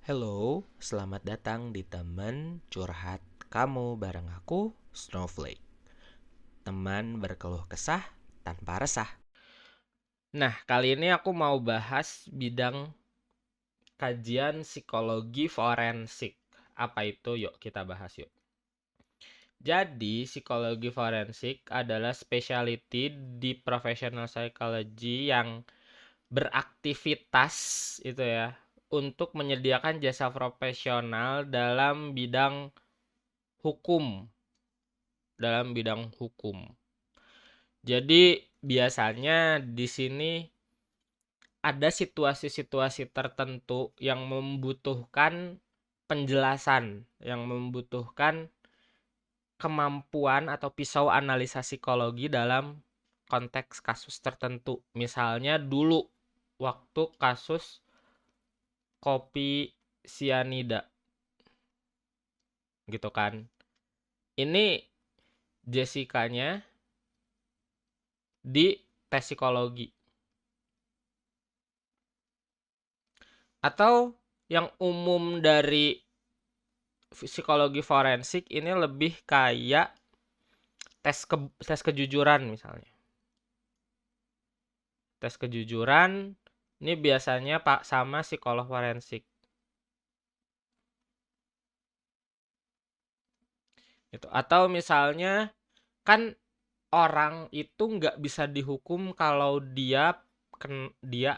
Halo, selamat datang di teman curhat kamu bareng aku, Snowflake. Teman berkeluh kesah tanpa resah. Nah, kali ini aku mau bahas bidang kajian psikologi forensik. Apa itu? Yuk kita bahas yuk. Jadi, psikologi forensik adalah specialty di professional psychology yang beraktivitas itu ya untuk menyediakan jasa profesional hukum dalam bidang hukum. Jadi biasanya di sini ada situasi-situasi tertentu yang membutuhkan penjelasan, yang membutuhkan kemampuan atau pisau analisa psikologi dalam konteks kasus tertentu. Misalnya dulu waktu kasus kopi sianida gitu kan. Ini Jessica-nya di tes psikologi. Atau yang umum dari psikologi forensik ini lebih kayak tes kejujuran misalnya. Tes kejujuran ini biasanya Pak sama psikolog forensik. Gitu. Atau misalnya kan orang itu nggak bisa dihukum kalau dia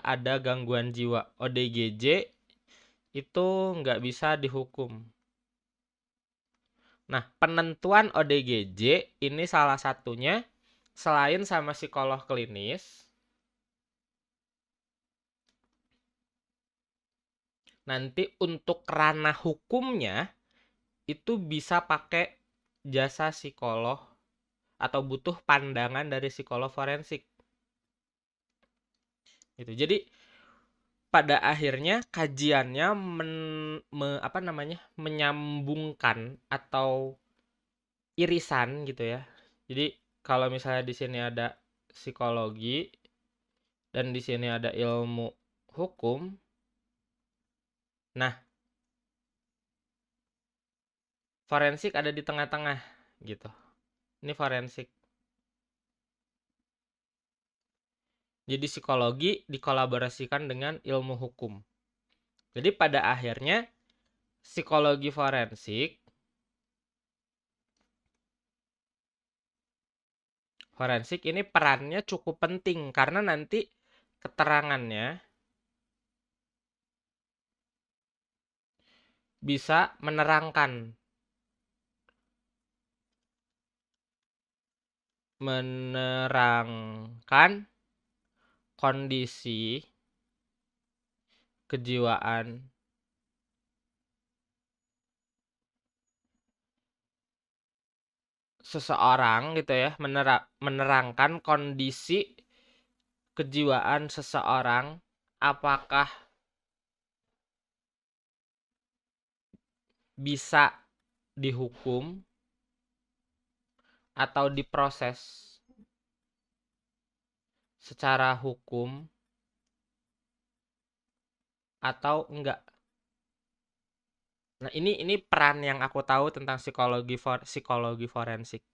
ada gangguan jiwa. ODGJ itu nggak bisa dihukum. Nah, penentuan ODGJ ini salah satunya selain sama psikolog klinis, nanti untuk ranah hukumnya itu bisa pakai jasa psikolog atau butuh pandangan dari psikolog forensik. Gitu. Jadi pada akhirnya kajiannya menyambungkan atau irisan gitu ya. Jadi kalau misalnya di sini ada psikologi dan di sini ada ilmu hukum, nah forensik ada di tengah-tengah gitu. Ini forensik. Jadi psikologi dikolaborasikan dengan ilmu hukum. Jadi pada akhirnya psikologi forensik ini perannya cukup penting karena nanti keterangannya bisa menerangkan kondisi kejiwaan seseorang gitu ya, menerangkan kondisi kejiwaan seseorang apakah bisa dihukum atau diproses secara hukum atau enggak. Nah, ini peran yang aku tahu tentang psikologi forensik.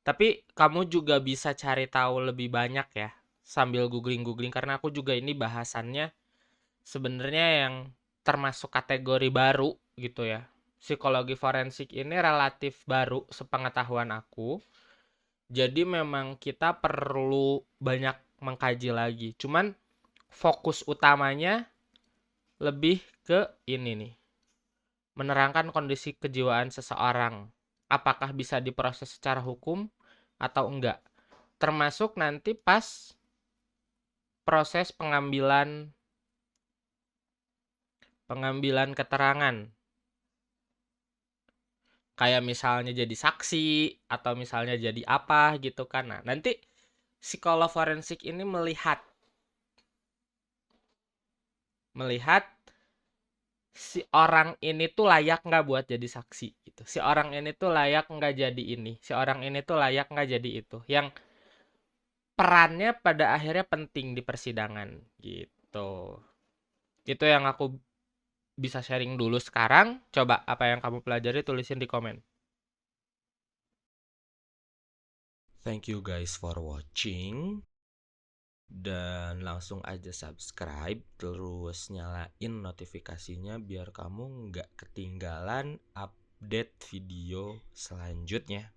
Tapi kamu juga bisa cari tahu lebih banyak ya sambil googling-googling karena aku juga ini bahasannya sebenarnya yang termasuk kategori baru gitu ya. Psikologi forensik ini relatif baru sepengetahuan aku. Jadi memang kita perlu banyak mengkaji lagi. Cuman fokus utamanya lebih ke ini nih. Menerangkan kondisi kejiwaan seseorang. Apakah bisa diproses secara hukum atau enggak. Termasuk nanti pas proses pengambilan keterangan. Kayak misalnya jadi saksi atau misalnya jadi apa gitu kan. Nah, nanti psikolog forensik ini melihat si orang ini tuh layak nggak buat jadi saksi gitu. Si orang ini tuh layak nggak jadi ini. Si orang ini tuh layak nggak jadi itu. Yang perannya pada akhirnya penting di persidangan gitu. Itu yang aku bisa sharing dulu sekarang. Coba apa yang kamu pelajari tulisin di komen. Thank you guys for watching. Dan langsung aja subscribe, terus nyalain notifikasinya biar kamu nggak ketinggalan update video selanjutnya.